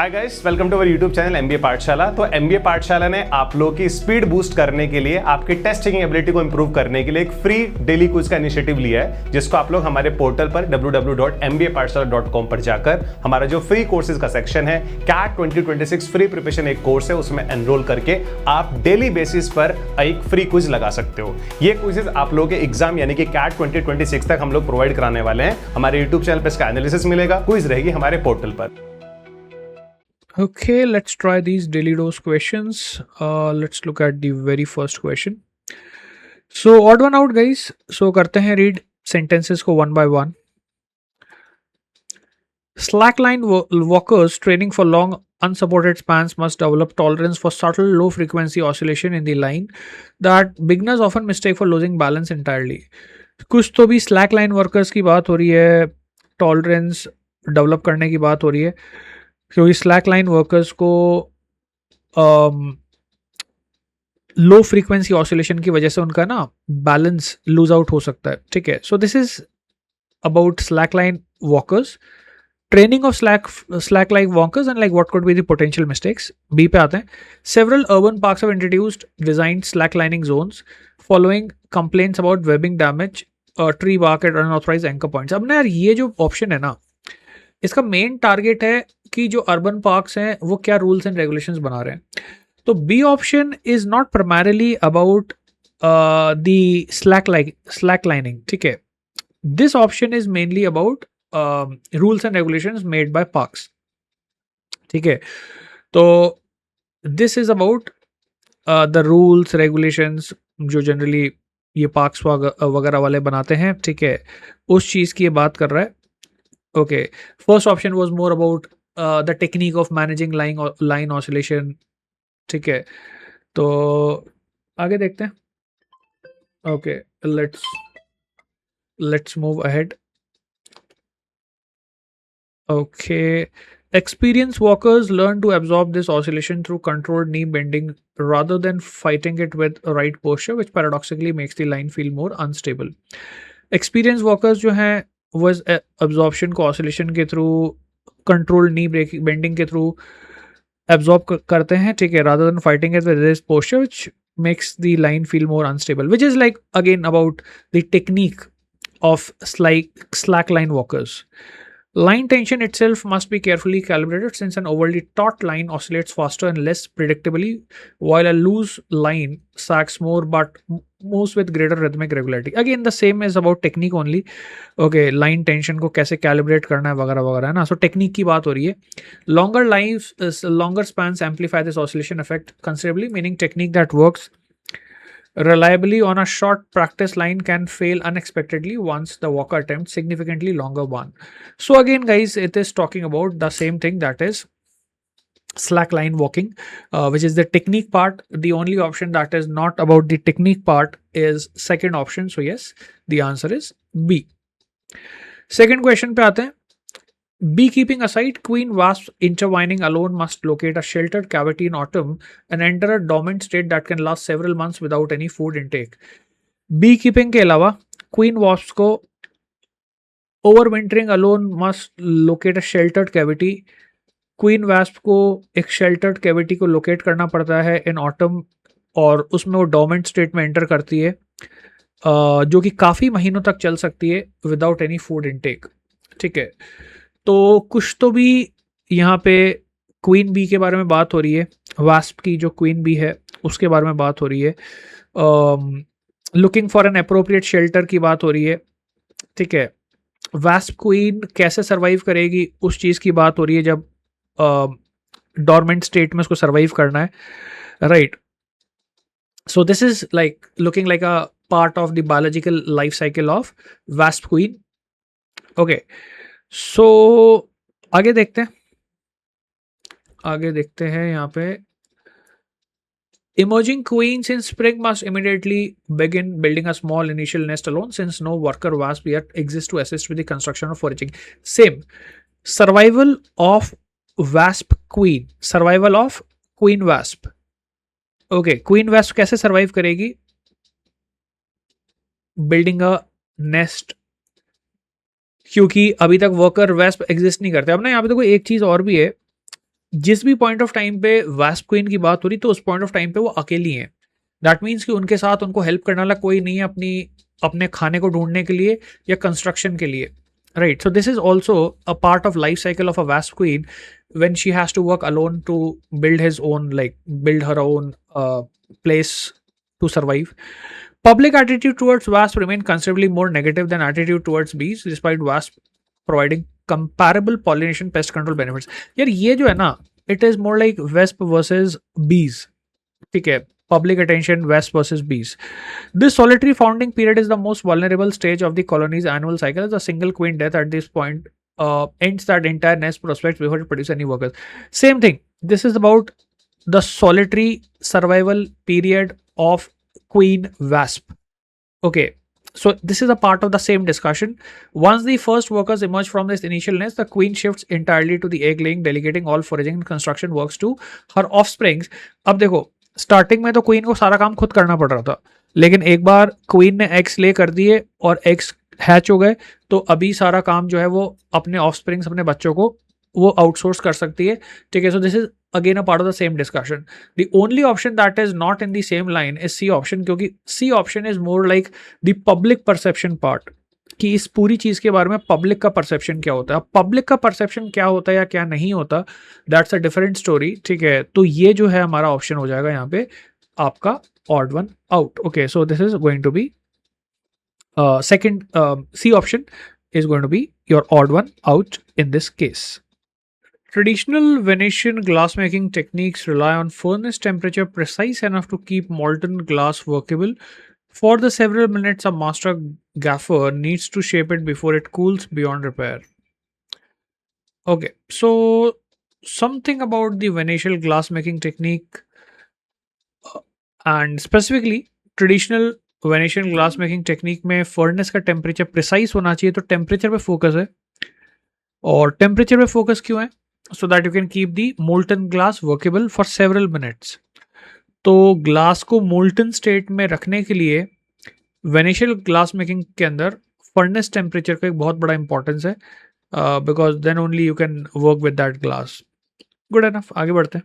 Hi guys, welcome to our YouTube channel MBA Pathshala. तो MBA पाठशाला ने आप लोगों की स्पीड बूस्ट करने के लिए, आपकी टेस्ट टेकिंग एबिलिटी को इंप्रूव करने के लिए एक फ्री डेली क्विज का इनिशिएटिव लिया है, जिसको आप लोग हमारे पोर्टल पर www.mbapathshala.com पर जाकर हमारा जो फ्री कोर्सेज का सेक्शन है, कैट 2026 फ्री प्रिपरेशन एक कोर्स है, उसमें एनरोल करके आप डेली बेसिस पर एक फ्री क्विज लगा सकते हो। ये क्विजेज आप लोगों के एग्जाम यानी कि कैट 2026 तक हम लोग प्रोवाइड कराने वाले हैं। हमारे यूट्यूब चैनल पर इसका एनालिसिस मिलेगा, क्विज रहेगी हमारे पोर्टल पर। Okay, let's try these daily dose questions. Let's look at the very first question. So odd one out, guys. So करते हैं read sentences को one by one. Slackline walkers training for long unsupported spans must develop tolerance for subtle low frequency oscillation in the line that beginners often mistake for losing balance entirely. कुछ तो भी slackline workers की बात हो रही है, tolerance develop करने की बात हो रही है, क्योंकि स्लैक लाइन वर्कर्स को लो फ्रीक्वेंसी ऑसिलेशन की वजह से उनका ना बैलेंस लूज आउट हो सकता है। ठीक है, so this is about slack line walkers, training of slack line walkers and like what could be the potential mistakes. B पे आते हैं। Several urban parks have introduced design slack lining zones following complaints about webbing damage, tree bark at unauthorised anchor points. अब ना यार, ये जो option है ना, इसका मेन टारगेट है कि जो अर्बन पार्क्स हैं वो क्या रूल्स एंड रेगुलेशंस बना रहे हैं। तो B option is not primarily about the slack lining. ठीक है, this option is mainly about rules and regulations made by parks. ठीक है, तो this is about the rules regulations जो जनरली ये पार्क्स वगैरह वाले बनाते हैं। ठीक है, उस चीज़ की ये बात कर रहा है। Okay, first option was more about the technique of managing line oscillation. ठीक है, तो आगे देखते हैं। Okay, let's move ahead. Okay, experienced walkers learn to absorb this oscillation through controlled knee bending rather than fighting it with a right posture, which paradoxically makes the line feel more unstable. Experienced walkers जो हैं वो इस absorption को oscillation के through, controlled नी bending के through absorb करते हैं। ठीक है, rather then fighting it with this posture which makes the line feel more unstable, which is like again about the technique of slackline walkers. Line tension itself must be carefully calibrated since an overly taut line oscillates faster and less predictably, while a loose line sags more but moves with greater rhythmic regularity. Again, the same is about technique only. Okay, line tension को कैसे calibrate करना है वगैरह वगैरह है ना। So technique की बात हो रही है। Longer spans amplify this oscillation effect considerably, meaning technique that works reliably on a short practice line can fail unexpectedly once the walker attempts significantly longer one. So again, guys, it is talking about the same thing, that is slack line walking, which is the technique part. The only option that is not about the technique part is second option. So yes, the answer is B. Second question पे आते हैं। Beekeeping aside, queen wasps intertwining alone must locate a sheltered cavity in autumn and enter a dormant state that can last several months without any food intake. Beekeeping के अलावा queen wasps को overwintering alone must locate a sheltered cavity. Queen wasp को एक sheltered cavity को locate करना पड़ता है in autumn, और उसमें वो dormant state में enter करती है, जो कि काफ़ी महीनों तक चल सकती है without any food intake. ठीक है, तो कुछ तो भी यहाँ पे क्वीन बी के बारे में बात हो रही है, वास्प की जो क्वीन बी है उसके बारे में बात हो रही है, looking for an appropriate shelter की बात हो रही है। ठीक है, वास्प क्वीन कैसे सरवाइव करेगी उस चीज़ की बात हो रही है जब डॉर्मेंट स्टेट में उसको सरवाइव करना है, right. So this is like looking like a part of the biological life cycle of wasp queen. Okay, so आगे देखते हैं यहाँ पे। Emerging queens in spring must immediately begin building a small initial nest alone since no worker wasp yet exists to assist with the construction of foraging. Same. Survival of wasp queen. Survival of queen wasp. Okay, queen wasp कैसे survive करेगी? Building a nest, क्योंकि अभी तक worker wasp exist नहीं करते। अब ना यहाँ पे देखो एक चीज और भी है, जिस भी पॉइंट ऑफ टाइम पे वास्प क्वीन की बात हो रही तो उस पॉइंट ऑफ टाइम पे वो अकेली हैं. दैट मीन्स कि उनके साथ उनको हेल्प करने वाला कोई नहीं है अपने खाने को ढूंढने के लिए या कंस्ट्रक्शन के लिए. Right, so this is also a part of life cycle of a wasp queen when she has to work alone to build her own place to survive. Public attitude towards wasp remain considerably more negative than attitude towards bees, despite wasp providing comparable pollination pest control benefits. यार ये जो है ना, it is more like wasp versus bees. ठीक है, public attention wasp versus bees. This solitary founding period is the most vulnerable stage of the colony's annual cycle, as a single queen death at this point ends that entire nest prospects before it produces any workers. Same thing. This is about the solitary survival period of queen wasp. Okay. So this is a part of the same discussion. Once the first workers emerge from this initial nest, the queen shifts entirely to the egg laying, delegating all foraging and construction works to her offsprings. अब देखो, starting में तो queen को सारा काम खुद करना पड़ रहा था, लेकिन एक बार क्वीन ने एग्स ले कर दिए और एग्स हैच हो गए, तो अभी सारा काम जो है वो अपने ऑफस्प्रिंग्स, अपने बच्चों को वो आउटसोर्स कर सकती है. ठीक है, so this is again a part of the same discussion. The only option that is not in the same line is C option, क्योंकि C option is more like the public perception part, कि इस पूरी चीज के बारे में public का perception क्या होता है. पब्लिक का परसेप्शन क्या होता है या क्या नहीं होता, दैट्स अ डिफरेंट स्टोरी. ठीक है, तो ये जो है हमारा ऑप्शन हो जाएगा यहाँ पे आपका odd one out. Okay, so this is going to be second, C option is going to be your odd one out in this case. Traditional Venetian glassmaking techniques rely on furnace temperature precise enough to keep molten glass workable. For the several minutes, a master gaffer needs to shape it before it cools beyond repair. Okay, so something about the Venetian glassmaking technique and specifically traditional Venetian glass making technique में furnace का temperature precise होना चाहिए, तो temperature पे focus है. और temperature पे focus क्यों है? So that you can keep the molten glass workable for several minutes. तो ग्लास को मोल्टन स्टेट में रखने के लिए वेनेशियन ग्लास मेकिंग के अंदर फर्नेस टेम्परेचर का एक बहुत बड़ा इंपॉर्टेंस है, because then only you can work with that glass. Good enough, आगे बढ़ते हैं.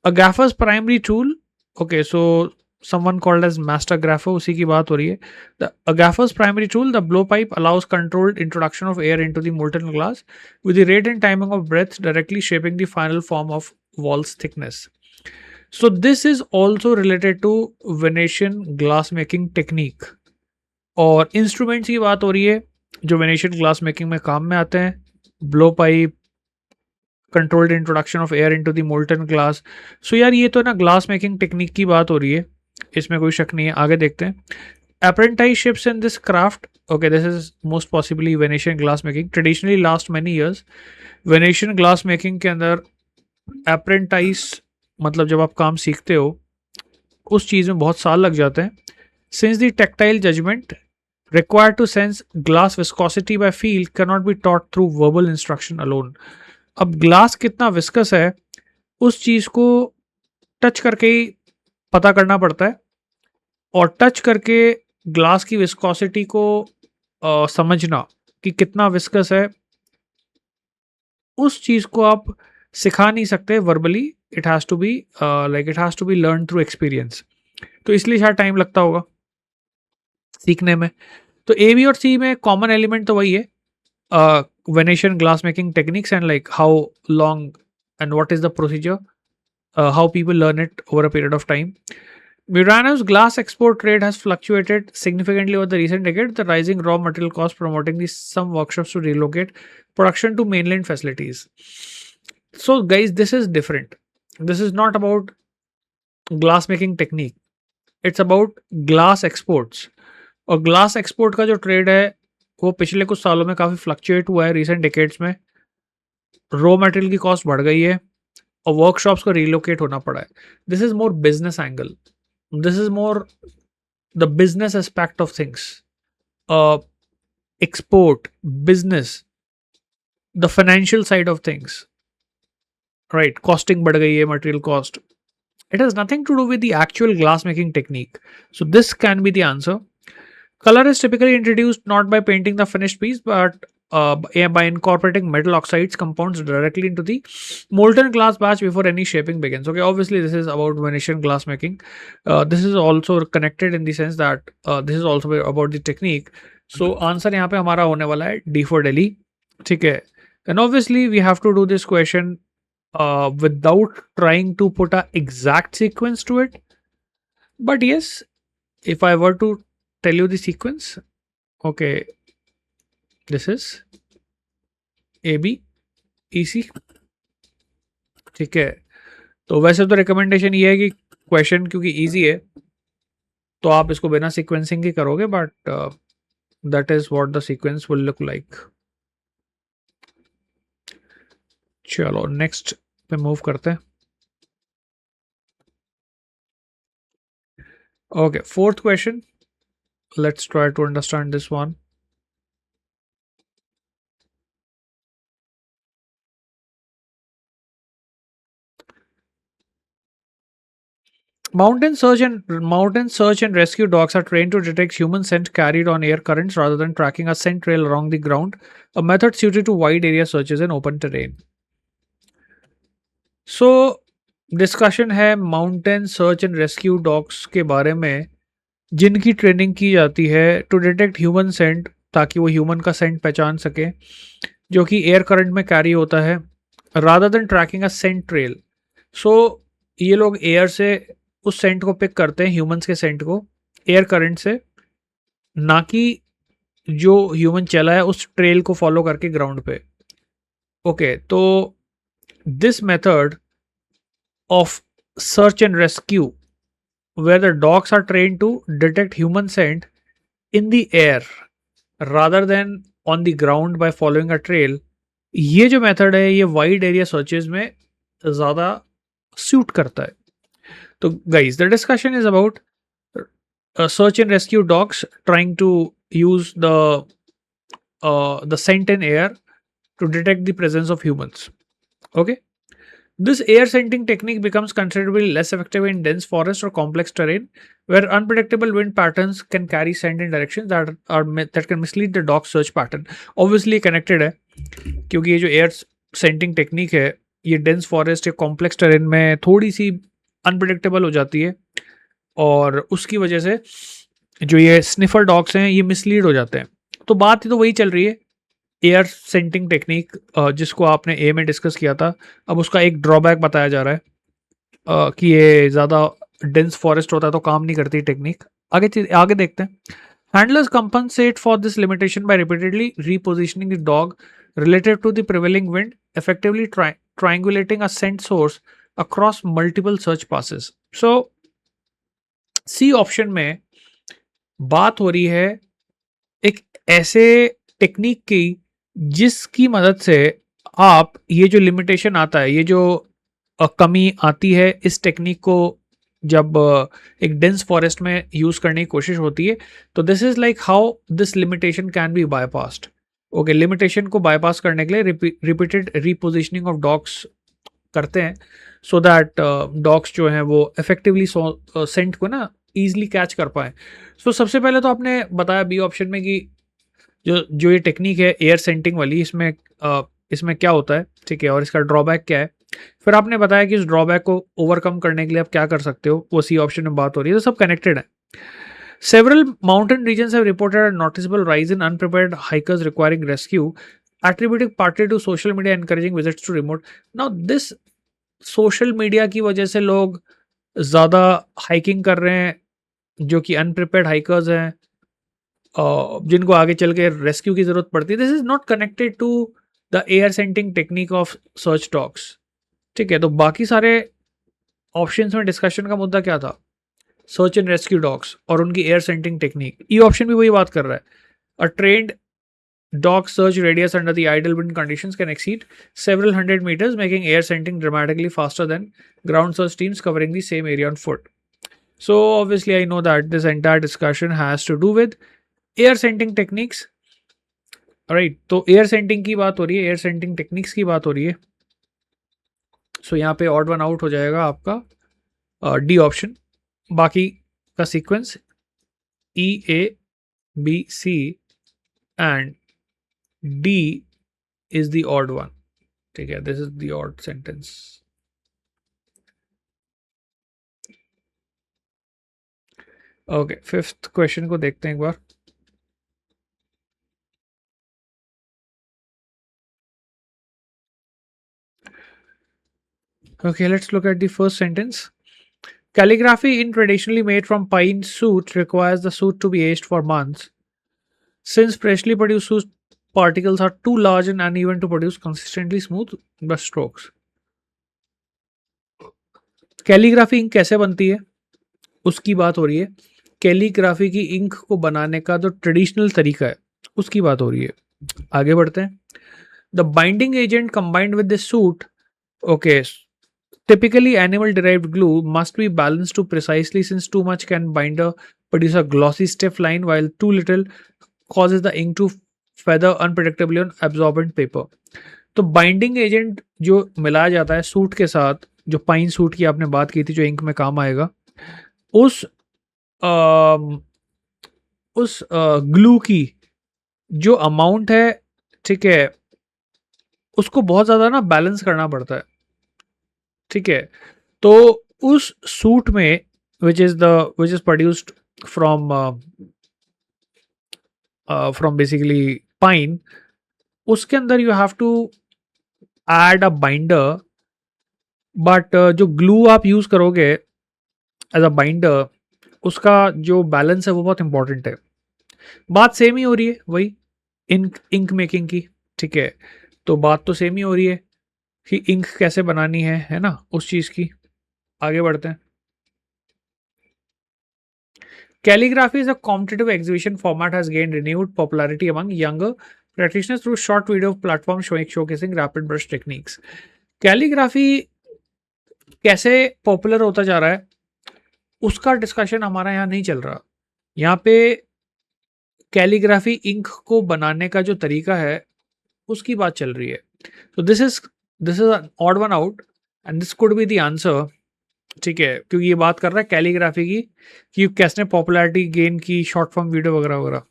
A gaffer's primary tool. Okay, so someone called as master grapher, उसी की बात हो रही है. A gaffer's primary tool, the blowpipe, allows controlled introduction of air into the molten glass with the rate and timing of breath directly shaping the final form of wall's thickness. So this is also related to Venetian glass making technique. और instruments की बात हो रही है जो Venetian glass making में काम में आते हैं. blowpipe, controlled introduction of air into the molten glass. So यार ये तो ना glass making technique की बात हो रही है, इसमें कोई शक नहीं है. आगे देखते हैं. Apprenticeships in this craft, okay, this is most possibly Venetian glass making, traditionally last many years. Venetian glass making के अंदर apprentice मतलब जब आप काम सीखते हो उस चीज़ में बहुत साल लग जाते हैं. Since the tactile judgment required to sense glass viscosity by feel cannot be taught through verbal instruction alone. अब ग्लास कितना विस्कस है उस चीज़ को टच करके ही पता करना पड़ता है, और टच करके ग्लास की विस्कोसिटी को समझना कि कितना विस्कस है, उस चीज़ को आप सिखा नहीं सकते verbally. It has to be learn through experience. तो इसलिए शायद टाइम लगता होगा सीखने में. तो ए बी और सी में कॉमन एलिमेंट तो वही है, Venetian glass making techniques and like how long and what is the procedure, how people learn it over a period of time. Murano's glass export trade has fluctuated significantly over the recent decade, the rising raw material cost promoting some workshops to relocate production to mainland facilities. So guys, this is different. This is not about glass making technique. It's about glass exports. और glass export का जो trade है वो पिछले कुछ सालों में काफ़ी फ्लक्चुएट हुआ है. रिसेंट डिकेड्स में रॉ मटेरियल की कॉस्ट बढ़ गई है और वर्कशॉप्स को रिलोकेट होना पड़ा है. This is more business angle. This is more the business aspect of things. Export, business, the financial side of things, right. Costing बढ़ गई है, material cost. It has nothing to do with the actual glass making technique. So this can be the answer. Color is typically introduced not by painting the finished piece but by incorporating metal oxides compounds directly into the molten glass batch before any shaping begins. Okay, obviously this is about Venetian glass making. This is also connected in the sense that this is also about the technique. So answer यहाँ पे हमारा होने वाला है D for Delhi. ठीक है, and obviously we have to do this question without trying to put a exact sequence to it. But yes, if I were to tell you the sequence, okay, this is AB EC. ठीक है, तो वैसे तो recommendation ये है कि question क्योंकि easy है तो आप इसको बिना सीक्वेंसिंग ही करोगे, but that is what the sequence will look like. चलो नेक्स्ट पे मूव करते हैं. Okay, fourth question, let's try to understand this one. Mountain search and rescue dogs are trained to detect human scent carried on air currents rather than tracking a scent trail along the ground, a method suited to wide area searches in open terrain. So discussion है mountain search and rescue dogs के बारे में जिनकी training की जाती है to detect human Saint, ताकि वो ह्यूमन का सेंट पहचान सके जो कि एयर करंट में कैरी होता है, rather than tracking a scent trail. So ये लोग एयर से उस सेंट को पिक करते हैं, ह्यूमंस के सेंट को एयर करंट से, ना कि जो ह्यूमन चला है उस ट्रेल को फॉलो करके ग्राउंड पे. ओके, तो this method of search and rescue where the dogs are trained to detect human scent in the air rather than on the ground by following a trail, ये जो method है ये wide area searches में ज़्यादा suit करता है. तो guys the discussion is about search and rescue dogs trying to use the scent in air to detect the presence of humans. Okay. This air scenting technique becomes considerably less effective in dense forest or complex terrain where unpredictable wind patterns can carry scent in directions that can mislead the dog search pattern. Obviously connected है क्योंकि ये जो air scenting technique है ये dense forest या complex terrain में थोड़ी सी unpredictable हो जाती है और उसकी वजह से जो ये sniffer dogs हैं ये mislead हो जाते हैं. तो बात तो वही चल रही है एयर सेंटिंग टेक्निक जिसको आपने ए में डिस्कस किया था. अब उसका एक ड्रॉबैक बताया जा रहा है कि ये ज़्यादा डेंस फॉरेस्ट होता है तो काम नहीं करती टेक्निक. आगे देखते हैं. Handlers compensate for this limitation by repeatedly repositioning the dog related to the prevailing wind, effectively triangulating a scent source across multiple search passes. So C option में बात हो रही है एक ऐसे टेक्निक की जिसकी मदद से आप ये जो लिमिटेशन आता है, ये जो कमी आती है इस टेक्निक को जब एक डेंस फॉरेस्ट में यूज़ करने की कोशिश होती है, तो this is like how this limitation can be bypassed. Okay, limitation को बाईपास करने के लिए रिपीटेड रीपोजिशनिंग ऑफ डॉग्स करते हैं सो दैट डॉग्स जो हैं वो इफेक्टिवली सेंट को ना ईजिली कैच कर पाएँ. सो सबसे पहले तो आपने बताया बी ऑप्शन में कि जो ये टेक्निक है एयर सेंटिंग वाली, इसमें क्या होता है, ठीक है, और इसका ड्रॉबैक क्या है. फिर आपने बताया कि इस ड्रॉबैक को ओवरकम करने के लिए आप क्या कर सकते हो, वो सी ऑप्शन में बात हो रही है. तो सब कनेक्टेड है. Several mountain regions have reported a noticeable rise in unprepared hikers requiring rescue, attributing partly to social media encouraging visits to remote. Now this social media की वजह से लोग ज़्यादा हाइकिंग कर रहे हैं जो कि अनप्रिपेयर्ड हाइकर्स हैं, जिनको आगे चल के रेस्क्यू की ज़रूरत पड़ती है. This is not connected to the air scenting technique of search dogs. ठीक है, तो बाकी सारे ऑप्शंस में डिस्कशन का मुद्दा क्या था, सर्च एंड रेस्क्यू डॉग्स और उनकी air scenting technique. E option भी वही बात कर रहा है. A trained dog search radius under the ideal wind conditions can exceed several hundred meters, making air scenting dramatically faster than ground search teams covering the same area on foot. So obviously I know that this entire discussion has to do with air scenting techniques. Alright, तो air scenting की बात हो रही है, air scenting techniques की बात हो रही है. So यहाँ पे odd one out हो जाएगा आपका D ऑप्शन. बाकी का sequence E, A, B, C and D is the odd one, ठीक है, this is the odd sentence. Okay, fifth question को देखते हैं एक बार। Okay, let's look at the first sentence. Calligraphy in traditionally made from pine soot requires the soot to be aged for months. Since freshly produced soot particles are too large and uneven to produce consistently smooth brush strokes. Calligraphy ink कैसे बनती है उसकी बात हो रही है। Calligraphy की ink को बनाने का जो ट्रेडिशनल तरीका है उसकी बात हो रही है। आगे बढ़ते हैं। The binding agent combined with the suit, okay, typically animal derived glue must be balanced too precisely since too much can binder produce a glossy stiff line while too little causes the ink to feather unpredictably on absorbent paper. तो binding agent जो मिलाया जाता है suit के साथ, जो pine suit की आपने बात की थी जो इंक में काम आएगा, उस ग्लू की जो अमाउंट है, ठीक है, उसको बहुत ज़्यादा ना बैलेंस करना पड़ता है, ठीक है। तो उस सूट में which is produced from basically pine, उसके अंदर you have to add a binder, but जो ग्लू आप यूज करोगे एज अ बाइंडर, उसका जो बैलेंस है वो बहुत इंपॉर्टेंट है। बात सेम ही हो रही है वही इंक मेकिंग की, ठीक है। तो बात तो सेम ही हो रही है कि इंक कैसे बनानी है ना, उस चीज की। आगे बढ़ते हैं। Calligraphy is a competitive exhibition format has gained renewed popularity among younger practitioners through short video platforms showcasing rapid brush techniques. Calligraphy कैसे पॉपुलर होता जा रहा है उसका डिस्कशन हमारा यहाँ नहीं चल रहा। यहाँ पे कैलीग्राफी इंक को बनाने का जो तरीका है उसकी बात चल रही है। तो this is an odd one out and this could be the answer, ठीक है, क्योंकि ये बात कर रहा है कैलीग्राफी की कि कैसे पॉपुलैरिटी गेन की शॉर्ट फॉर्म वीडियो वगैरह वगैरह।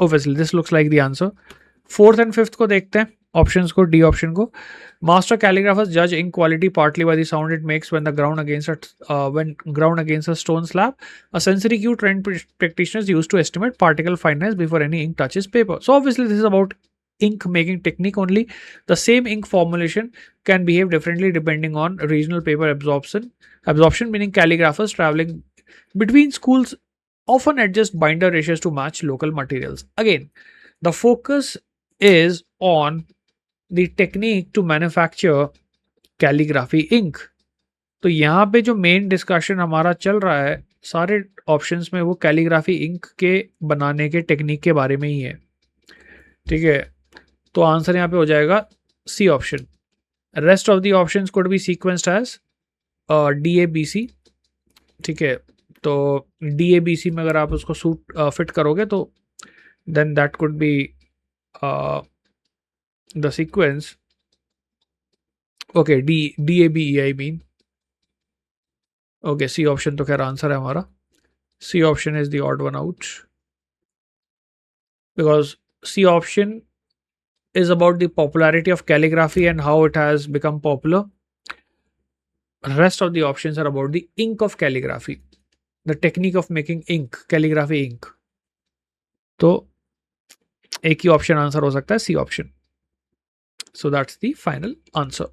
Obviously this looks like the answer. Fourth and fifth को देखते हैं, ऑप्शंस को, डी ऑप्शन को। मास्टर कैलीग्राफर्स जज ink quality partly by the sound it makes when ground against a stone slab. A sensory cue trained practitioners used to estimate particle fineness before any ink touches paper. So obviously this is about ink making technique only. The same ink formulation can behave differently depending on regional paper absorption, meaning calligraphers traveling between schools often adjust binder ratios to match local materials. Again, the focus is on the technique to manufacture calligraphy ink. तो यहाँ पे जो main discussion हमारा चल रहा है सारे options में वो कैलीग्राफी इंक के बनाने के टेक्निक के बारे में ही है, ठीक है। तो आंसर यहाँ पे हो जाएगा C option. Rest of the options could be sequenced as DABC, ठीक है। तो DABC में अगर आप उसको सूट फिट करोगे तो then that could be the sequence. Okay, DABE I mean. Okay, C option तो खैर आंसर है हमारा। C option is the odd one out because C option is about the popularity of calligraphy and how it has become popular. Rest of the options are about the ink of calligraphy, the technique of making ink, calligraphy ink. तो एक ही option answer हो सकता है C option. So that's the final answer.